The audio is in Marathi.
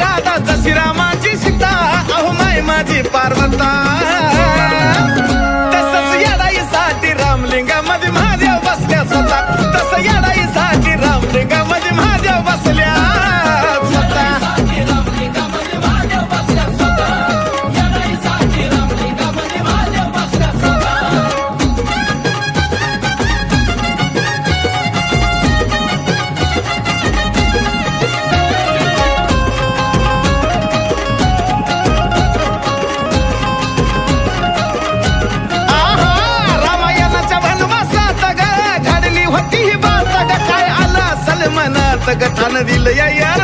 राधा जशी रामाची सीता अहो माय माझी पार्वता तसंच येडाईसाठी रामलिंगामध्ये महादेव बसल्या स्वतः तसं येडाईसाठी रामलिंगामध्ये महादेव बसल्या स्वतः मनात गठान दिलं या यार